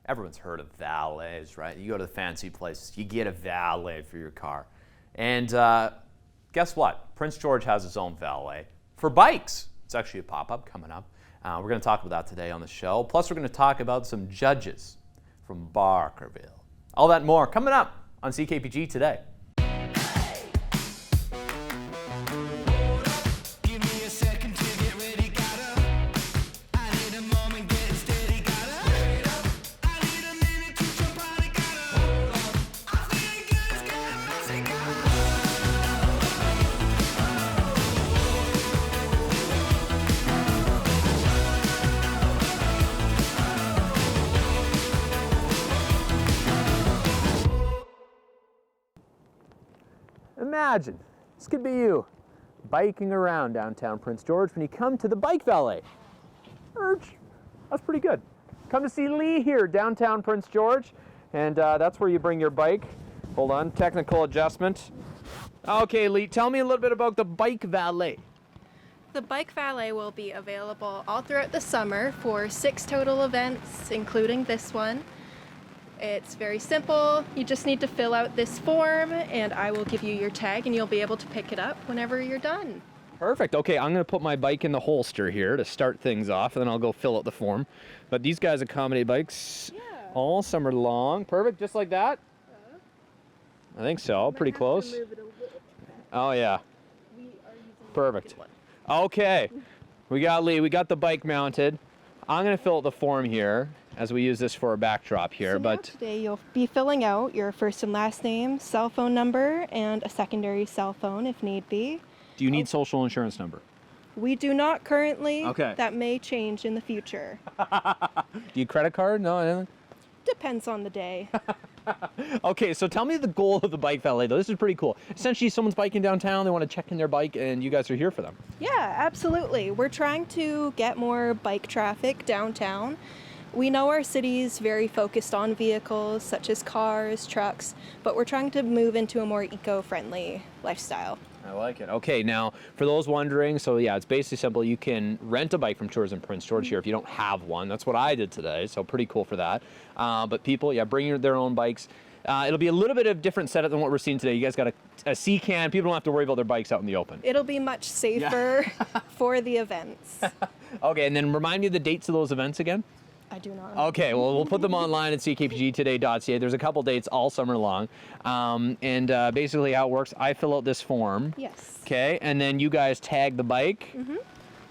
Everyone's heard of valets, right? You go to the fancy places, you get a valet for your car. And guess what? Prince George has his own valet for bikes. It's actually a pop-up coming up. We're going to talk about that today on the show. Plus, we're going to talk about some judges from Barkerville. All that and more coming up on CKPG Today. Imagine, this could be you, biking around downtown Prince George when you come to the Bike Valet. That's pretty good. Come to see Lee here, downtown Prince George, and that's where you bring your bike. Hold on, technical adjustment. Okay, Lee, tell me a little bit about the Bike Valet. The Bike Valet will be available all throughout the summer for 6 total events, including this one. It's very simple. You just need to fill out this form and I will give you your tag and you'll be able to pick it up whenever you're done. Perfect. Okay, I'm going to put my bike in the holster here to start things off and then I'll go fill out the form. But these guys accommodate bikes all summer long. Perfect, just like that? I think so. Pretty close. Oh, yeah. Perfect. Okay. We got Lee. We got the bike mounted. I'm going to fill out the form here as we use this for a backdrop here. So but today you'll be filling out your first and last name, cell phone number, and a secondary cell phone if need be. Do you need social insurance number? We do not currently. Okay. That may change in the future. Do you credit card? No, anything? Depends on the day. Okay, so tell me the goal of the Bike Valet, though. This is pretty cool. Essentially, someone's biking downtown, they want to check in their bike, and you guys are here for them. Yeah, absolutely. We're trying to get more bike traffic downtown. We know our city's very focused on vehicles such as cars, trucks, but we're trying to move into a more eco-friendly lifestyle. I like it. Okay, now, for those wondering, so yeah, it's basically simple. You can rent a bike from Tourism Prince George here if you don't have one. That's what I did today, so pretty cool for that. But people, yeah, bring their own bikes. It'll be a little bit of different setup than what we're seeing today. You guys got a C-can. People don't have to worry about their bikes out in the open. It'll be much safer for the events. Okay, and then remind me of the dates of those events again. I do not. Okay, well, we'll put them online at ckpgtoday.ca. There's a couple dates all summer long. Basically how it works, I fill out this form. Yes. Okay, and then you guys tag the bike. Mm-hmm.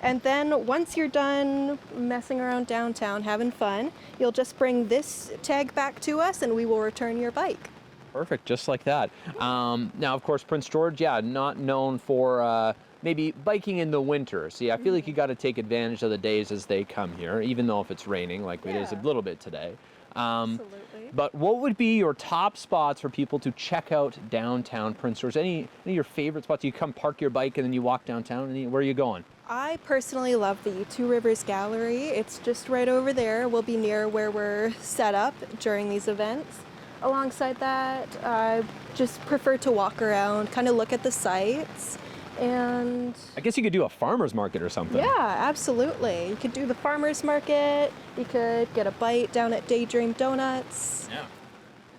And then once you're done messing around downtown, having fun, you'll just bring this tag back to us and we will return your bike. Perfect, just like that. Now, of course, Prince George, yeah, not known for maybe biking in the winter. See, I feel like you got to take advantage of the days as they come here, even though if it's raining, like it is a little bit today. Absolutely. But what would be your top spots for people to check out downtown Prince George? Any of your favorite spots? You come park your bike and then you walk downtown, and where are you going? I personally love the Two Rivers Gallery. It's just right over there. We'll be near where we're set up during these events. Alongside that, I just prefer to walk around, kind of look at the sights. And I guess you could do a farmer's market or something. Yeah, absolutely. You could do the farmer's market. You could get a bite down at Daydream Donuts. Yeah.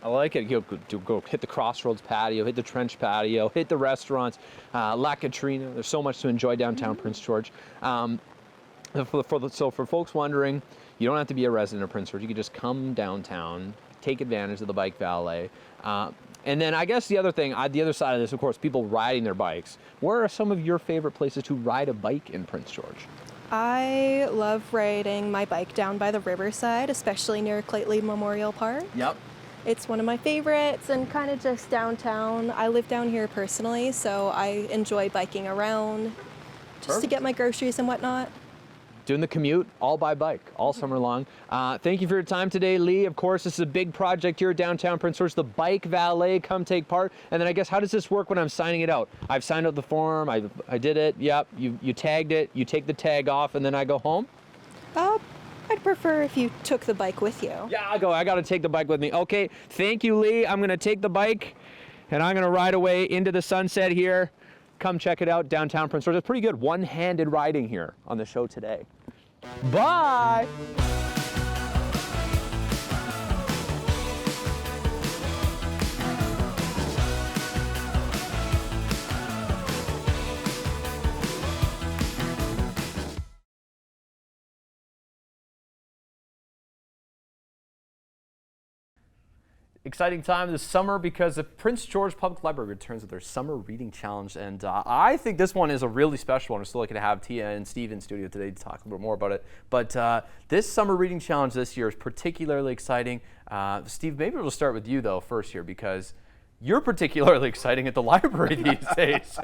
I like it. You go hit the Crossroads patio, hit the Trench patio, hit the restaurants, La Katrina. There's so much to enjoy downtown Prince George. So for folks wondering, you don't have to be a resident of Prince George. You can just come downtown, take advantage of the Bike Valet. And then I guess the other thing, the other side of this, of course, people riding their bikes. Where are some of your favorite places to ride a bike in Prince George? I love riding my bike down by the riverside, especially near Claytley Memorial Park. Yep. It's one of my favorites, and kind of just downtown. I live down here personally, so I enjoy biking around just to get my groceries and whatnot. Doing the commute all by bike all summer long. Thank you for your time today, Lee. Of course, this is a big project here at downtown Prince George, the Bike Valet. Come take part. And then I guess, how does this work when I'm signing it out? I've signed out the form. I did it. Yep. You tagged it. You take the tag off, and then I go home? I'd prefer if you took the bike with you. Yeah, I got to take the bike with me. Okay. Thank you, Lee. I'm going to take the bike, and I'm going to ride away into the sunset here. Come check it out, downtown Prince George. It's pretty good one-handed riding here on the show today. Bye! Exciting time this summer because the Prince George Public Library returns with their Summer Reading Challenge, and I think this one is a really special one. We're still lucky to have Tia and Steve in studio today to talk a little bit more about it. But this Summer Reading Challenge this year is particularly exciting. Steve, maybe we'll start with you though first here, because you're particularly exciting at the library these days.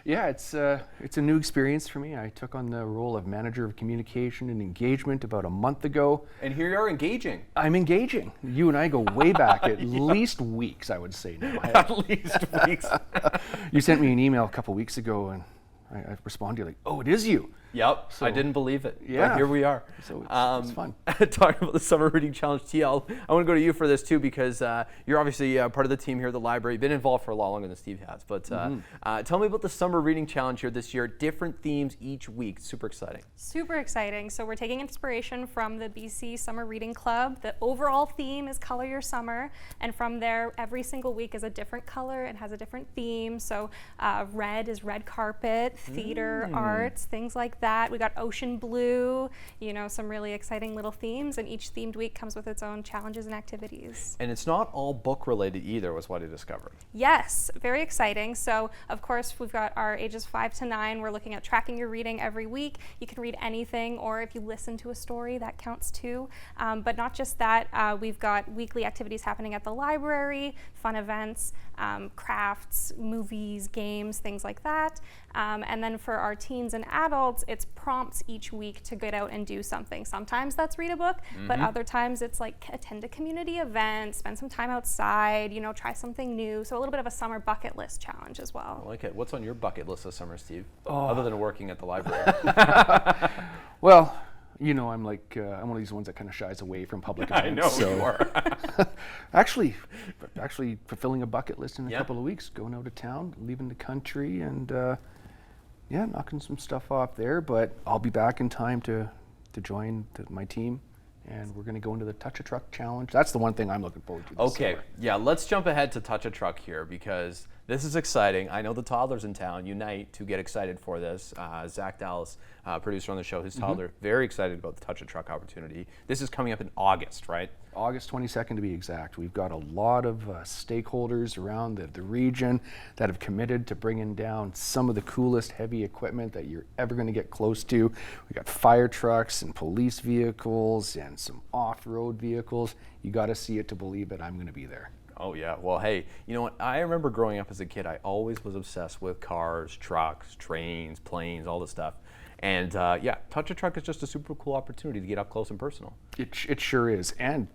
Yeah, it's a new experience for me. I took on the role of Manager of Communication and Engagement about a month ago. And here you are engaging. I'm engaging. You and I go way back, at least weeks, I would say now. At least weeks. You sent me an email a couple weeks ago, and I responded like, "Oh, it is you." Yep, So, I didn't believe it. yeah. But here we are. So it's fun. Talking about the Summer Reading Challenge, TL, I want to go to you for this too, because you're obviously part of the team here at the library. You've been involved for a lot longer than Steve has. But tell me about the Summer Reading Challenge here this year. Different themes each week. Super exciting. Super exciting. So we're taking inspiration from the BC Summer Reading Club. The overall theme is Color Your Summer. And from there, every single week is a different color and has a different theme. So red is red carpet, theater, arts, things like that. We got ocean blue, you know, some really exciting little themes, and each themed week comes with its own challenges and activities. And it's not all book related either, was what I discovered. Yes, very exciting. So of course we've got our ages 5 to 9. We're looking at tracking your reading every week. You can read anything, or if you listen to a story, that counts too. But not just that, we've got weekly activities happening at the library, fun events, crafts, movies, games, things like that. And then for our teens and adults, it's prompts each week to get out and do something. Sometimes that's read a book, but other times it's like attend a community event, spend some time outside, you know, try something new. So a little bit of a summer bucket list challenge as well. I like it. What's on your bucket list this summer, Steve? Other than working at the library. Well, you know, I'm one of these ones that kind of shies away from public events. I know so you are. actually fulfilling a bucket list in a Yeah. couple of weeks, going out of town, leaving the country, and knocking some stuff off there. But I'll be back in time to join my team, and we're going to go into the Touch a Truck Challenge. That's the one thing I'm looking forward to this Okay, summer. yeah, let's jump ahead to Touch a Truck here, because this is exciting. I know the toddlers in town unite to get excited for this. Zach Dallas, producer on the show, his toddler, very excited about the Touch a Truck opportunity. This is coming up in August, right? August 22nd to be exact. We've got a lot of stakeholders around the region that have committed to bringing down some of the coolest heavy equipment that you're ever going to get close to. We got fire trucks and police vehicles and some off-road vehicles. You got to see it to believe it. I'm going to be there. Oh yeah, well hey, you know what, I remember growing up as a kid, I always was obsessed with cars, trucks, trains, planes, all this stuff. And yeah, Touch a Truck is just a super cool opportunity to get up close and personal. It sure is. And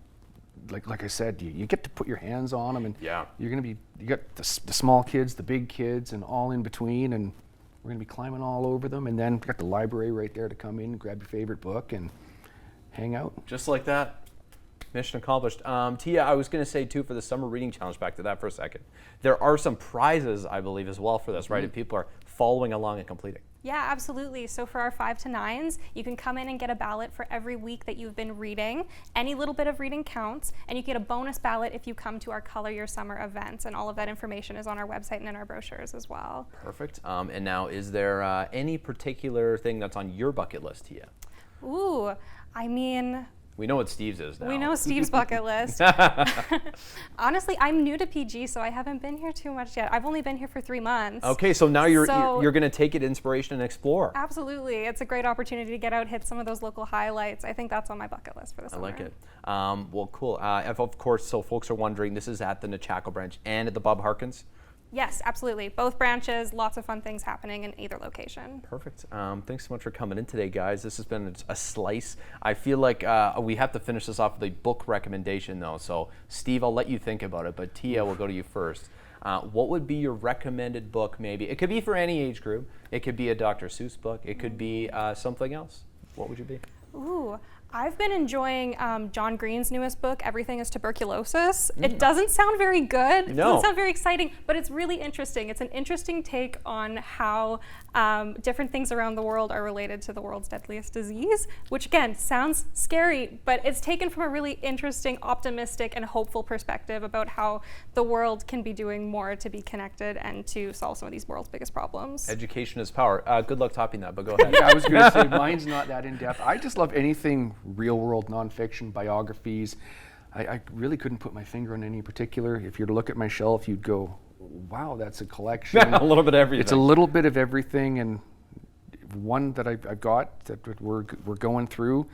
like I said, you get to put your hands on them, and Yeah. you got the small kids, the big kids, and all in between, and we're going to be climbing all over them. And then we got the library right there to come in, grab your favorite book, and hang out. Just like that. Mission accomplished. Tia, I was going to say too, for the Summer Reading Challenge, back to that for a second, there are some prizes, I believe, as well for this, right? If people are following along and completing. Yeah, absolutely. So for our 5 to 9s, you can come in and get a ballot for every week that you've been reading. Any little bit of reading counts, and you get a bonus ballot if you come to our Color Your Summer events, and all of that information is on our website and in our brochures as well. Perfect. And now, is there any particular thing that's on your bucket list, Tia? Ooh, I mean, We know what Steve's is now. we know Steve's bucket list. Honestly, I'm new to PG, so I haven't been here too much yet. I've only been here for 3 months. Okay, so now you're So- going to take it inspiration and explore. Absolutely. It's a great opportunity to get out, hit some of those local highlights. I think that's on my bucket list for the I summer. like it. Well, cool. Of course, so folks are wondering, this is at the Nechako branch and at the Bob Harkins. Yes, absolutely. Both branches, lots of fun things happening in either location. Perfect. Thanks so much for coming in today, guys. This has been a slice. I feel like we have to finish this off with a book recommendation, though. So, Steve, I'll let you think about it, but Tia, we'll go to you first. What would be your recommended book, maybe? It could be for any age group. It could be a Dr. Seuss book. It could be something else. What would you be? Ooh, I've been enjoying John Green's newest book, Everything is Tuberculosis. It doesn't sound very good. It No. doesn't sound very exciting, but it's really interesting. It's an interesting take on how different things around the world are related to the world's deadliest disease, which again, sounds scary, but it's taken from a really interesting, optimistic, and hopeful perspective about how the world can be doing more to be connected and to solve some of these world's biggest problems. Education is power. Good luck topping that, but go ahead. Yeah, I was going to say mine's not that in depth. I just love anything real world nonfiction, biographies. I really couldn't put my finger on any particular. If you were to look at my shelf, you'd go, wow, that's a collection. A little bit of everything. It's a little bit of everything, and one that I've got that we're going through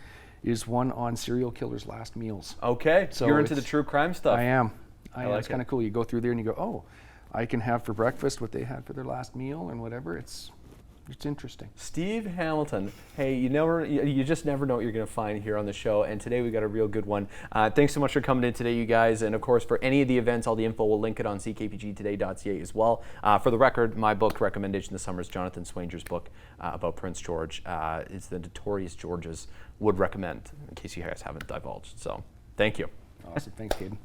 is one on serial killers' last meals. Okay, so you're into the it's- true crime stuff. I am. like It's kind of cool. You go through there and you go, oh, I can have for breakfast what they had for their last meal and whatever. It's interesting. Steve Hamilton. Hey, you just never know what you're going to find here on the show, and today we got a real good one. Thanks so much for coming in today, you guys, and of course for any of the events, all the info, we'll link it on ckpgtoday.ca as well. For the record, my book recommendation this summer is Jonathan Swanger's book about Prince George. It's the Notorious Georges. Would recommend, in case you guys haven't divulged. So, thank you. Awesome. Thanks, Caden.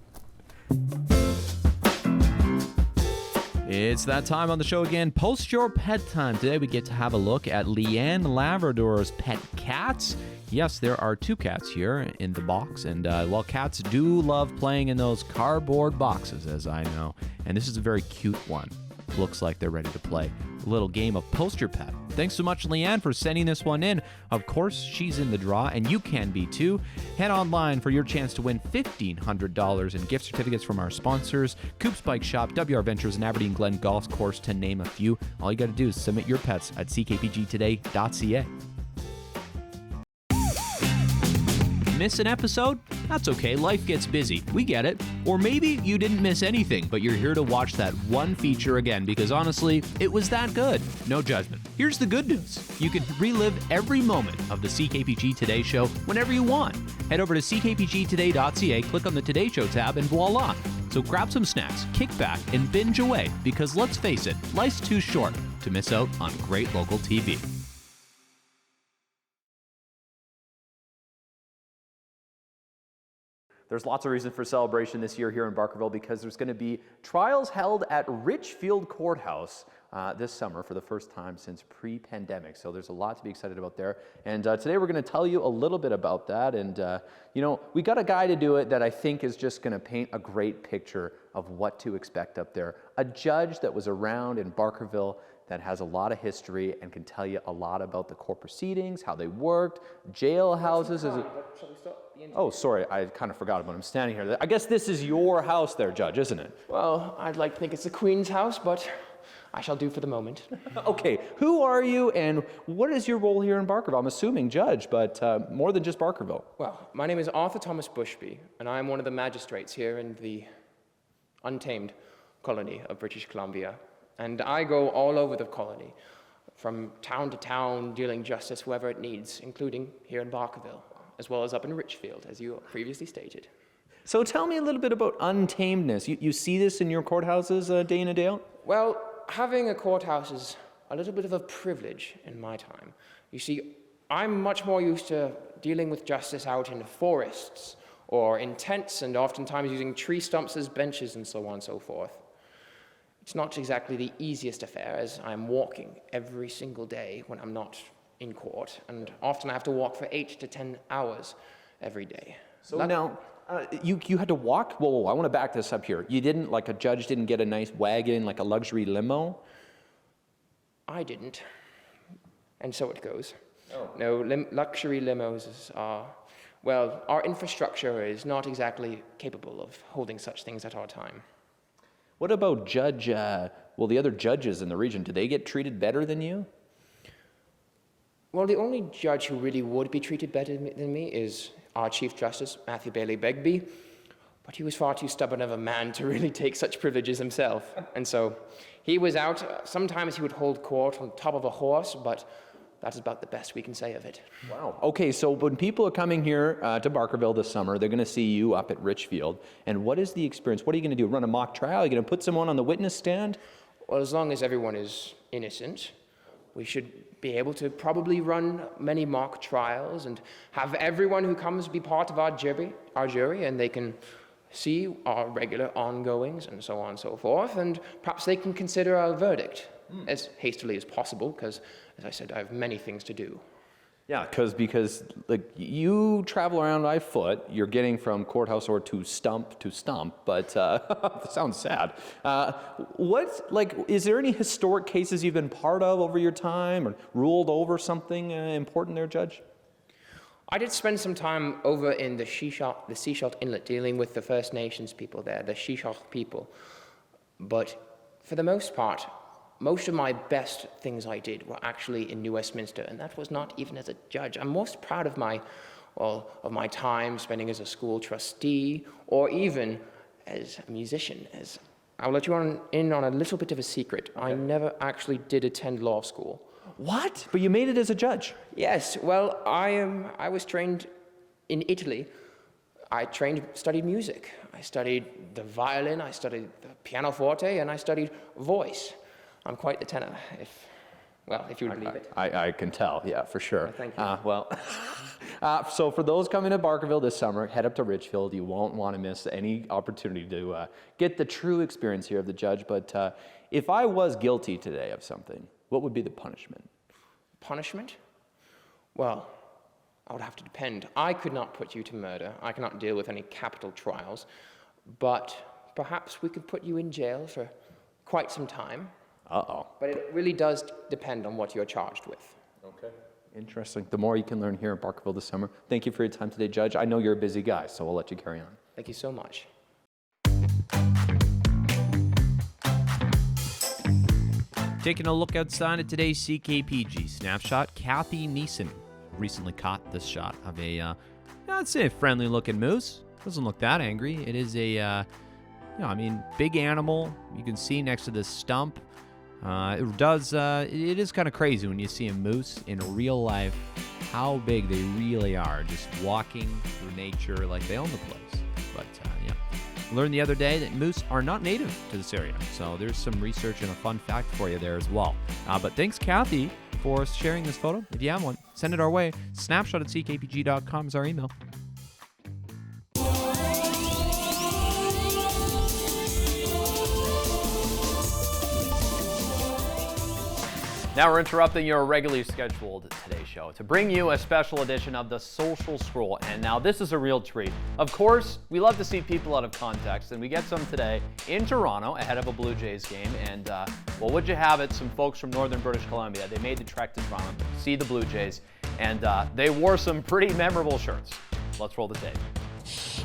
It's that time on the show again. Post your pet time. Today we get to have a look at Leanne Labrador's pet cats. Yes, there are 2 cats here in the box, and while cats do love playing in those cardboard boxes, as I know, and this is a very cute one. Looks like they're ready to play a little game of Post Your Pet. Thanks so much, Leanne, for sending this one in. Of course, she's in the draw, and you can be too. Head online for your chance to win $1,500 in gift certificates from our sponsors, Coop's Bike Shop, WR Ventures, and Aberdeen Glen Golf Course, to name a few. All you got to do is submit your pets at ckpgtoday.ca. Miss an episode? That's okay, life gets busy. We get it. Or maybe you didn't miss anything, but you're here to watch that one feature again because honestly, it was that good. No judgment. Here's the good news. You can relive every moment of the CKPG Today Show whenever you want. Head over to ckpgtoday.ca, click on the Today Show tab, and voila. So grab some snacks, kick back, and binge away because let's face it, life's too short to miss out on great local TV. There's lots of reason for celebration this year here in Barkerville because there's going to be trials held at Richfield Courthouse this summer for the first time since pre-pandemic. So there's a lot to be excited about there. And today we're going to tell you a little bit about that. And, we got a guy to do it that I think is just going to paint a great picture of what to expect up there. A judge that was around in Barkerville that has a lot of history and can tell you a lot about the court proceedings, how they worked, jail houses. Oh, sorry, I kind of forgot about him standing here. I guess this is your house there, Judge, isn't it? Well, I'd like to think it's the Queen's house, but I shall do for the moment. Okay, who are you and what is your role here in Barkerville? I'm assuming Judge, but more than just Barkerville. Well, my name is Arthur Thomas Bushby, and I am one of the magistrates here in the untamed colony of British Columbia. And I go all over the colony, from town to town, dealing justice whoever it needs, including here in Barkerville, as well as up in Richfield, as you previously stated. So tell me a little bit about untamedness. You see this in your courthouses day in and day out? Well, having a courthouse is a little bit of a privilege in my time. You see, I'm much more used to dealing with justice out in forests or in tents and oftentimes using tree stumps as benches and so on and so forth. It's not exactly the easiest affair as I'm walking every single day when I'm not in court, and often I have to walk for 8 to 10 hours every day. So now, you had to walk? Whoa, I want to back this up here. You didn't, like a judge didn't get a nice wagon, like a luxury limo? I didn't, and so it goes. Oh. No, luxury limos are, well, our infrastructure is not exactly capable of holding such things at our time. What about the other judges in the region, do they get treated better than you? Well, the only judge who really would be treated better than me is our Chief Justice, Matthew Bailey Begbie, but he was far too stubborn of a man to really take such privileges himself. And so he was out. Sometimes he would hold court on top of a horse, but that is about the best we can say of it. Wow. Okay, so when people are coming here to Barkerville this summer, they're going to see you up at Richfield. And what is the experience? What are you going to do? Run a mock trial? Are you going to put someone on the witness stand? Well, as long as everyone is innocent, we should be able to probably run many mock trials and have everyone who comes be part of our jury, and they can see our regular ongoings and so on and so forth, and perhaps they can consider our verdict as hastily as possible, because, as I said, I have many things to do. Yeah, because like you travel around by foot, you're getting from courthouse or to stump, but sounds sad. Is there any historic cases you've been part of over your time or ruled over something important there, Judge? I did spend some time over in the Seashot Inlet dealing with the First Nations people there, the Seashot people. But for the most part, most of my best things I did were actually in New Westminster, and that was not even as a judge. I'm most proud of my time spending as a school trustee, or even as a musician. I'll let you in on a little bit of a secret. Okay. I never actually did attend law school. What? But you made it as a judge. Yes, well, I was trained in Italy. I studied music. I studied the violin, I studied the pianoforte, and I studied voice. I'm quite the tenor, if you would believe it. I can tell, yeah, for sure. Thank you. So for those coming to Barkerville this summer, head up to Richfield. You won't want to miss any opportunity to get the true experience here of the judge. But if I was guilty today of something, what would be the punishment? Punishment? Well, I would have to depend. I could not put you to murder. I cannot deal with any capital trials. But perhaps we could put you in jail for quite some time. Uh-oh. But it really does depend on what you're charged with. Okay. Interesting. The more you can learn here in Barkerville this summer. Thank you for your time today, Judge. I know you're a busy guy, so we'll let you carry on. Thank you so much. Taking a look outside at today's CKPG Snapshot, Kathy Neeson recently caught this shot of I'd say a friendly-looking moose. Doesn't look that angry. It is a, big animal. You can see next to this stump. It is kind of crazy when you see a moose in real life, how big they really are, just walking through nature like they own the place. But, learned the other day that moose are not native to this area. So there's some research and a fun fact for you there as well. But thanks, Kathy, for sharing this photo. If you have one, send it our way. snapshot@ckpg.com is our email. Now we're interrupting your regularly scheduled Today Show to bring you a special edition of the Social Scroll. And now this is a real treat. Of course, we love to see people out of context, and we get some today in Toronto ahead of a Blue Jays game. And, would you have it, some folks from northern British Columbia, they made the trek to Toronto to see the Blue Jays, and they wore some pretty memorable shirts. Let's roll the tape.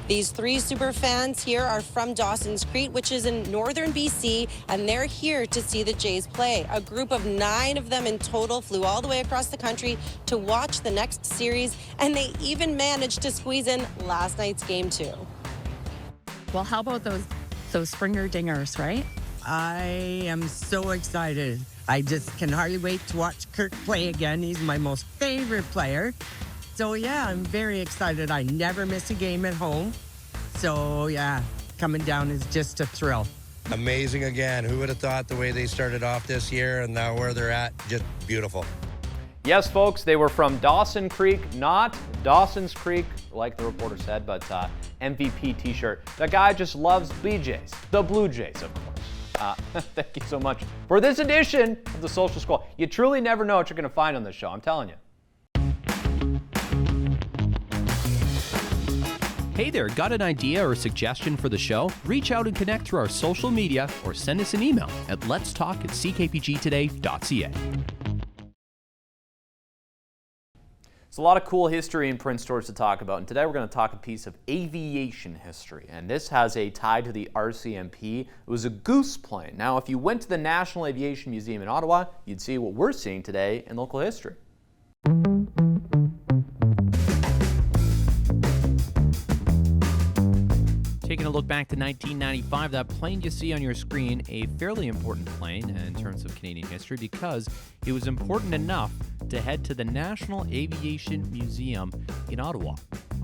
These three super fans here are from Dawson's Creek, which is in northern BC, and they're here to see the Jays play. A group of 9 of them in total flew all the way across the country to watch the next series, and they even managed to squeeze in last night's game too. Well, how about those Springer dingers, right? I am so excited. I just can hardly wait to watch Kirk play again. He's my most favorite player. So, yeah, I'm very excited. I never miss a game at home. So, yeah, coming down is just a thrill. Amazing again. Who would have thought the way they started off this year and now where they're at, just beautiful. Yes, folks, they were from Dawson Creek, not Dawson's Creek, like the reporter said, but MVP t-shirt. The guy just loves BJs, the Blue Jays, of course. Thank you so much for this edition of the Social Scroll. You truly never know what you're going to find on this show, I'm telling you. Hey there, got an idea or suggestion for the show? Reach out and connect through our social media or send us an email at letstalk@ckpgtoday.ca. There's a lot of cool history in Prince George to talk about, and today we're going to talk a piece of aviation history, and this has a tie to the RCMP. It was a goose plane. Now, if you went to the National Aviation Museum in Ottawa, you'd see what we're seeing today in local history. Taking a look back to 1995, that plane you see on your screen, a fairly important plane in terms of Canadian history because it was important enough to head to the National Aviation Museum in Ottawa,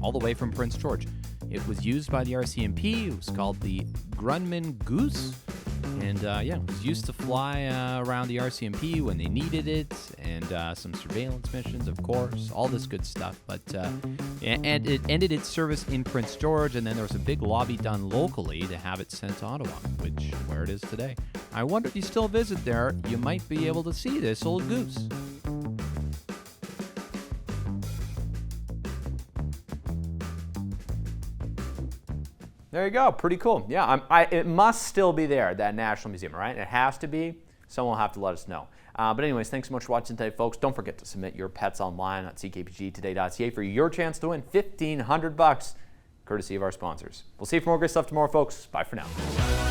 all the way from Prince George. It was used by the RCMP. It was called the Grumman Goose. And it was used to fly around the RCMP when they needed it, and some surveillance missions, of course, all this good stuff. But and it ended its service in Prince George, and then there was a big lobby done locally to have it sent to Ottawa, where it is today. I wonder if you still visit there, you might be able to see this old goose. There you go, pretty cool. Yeah, it must still be there, that National Museum, right? It has to be. someone will have to let us know. But anyways, thanks so much for watching today, folks. Don't forget to submit your pets online at ckpgtoday.ca for your chance to win $1,500, courtesy of our sponsors. We'll see you for more great stuff tomorrow, folks. Bye for now.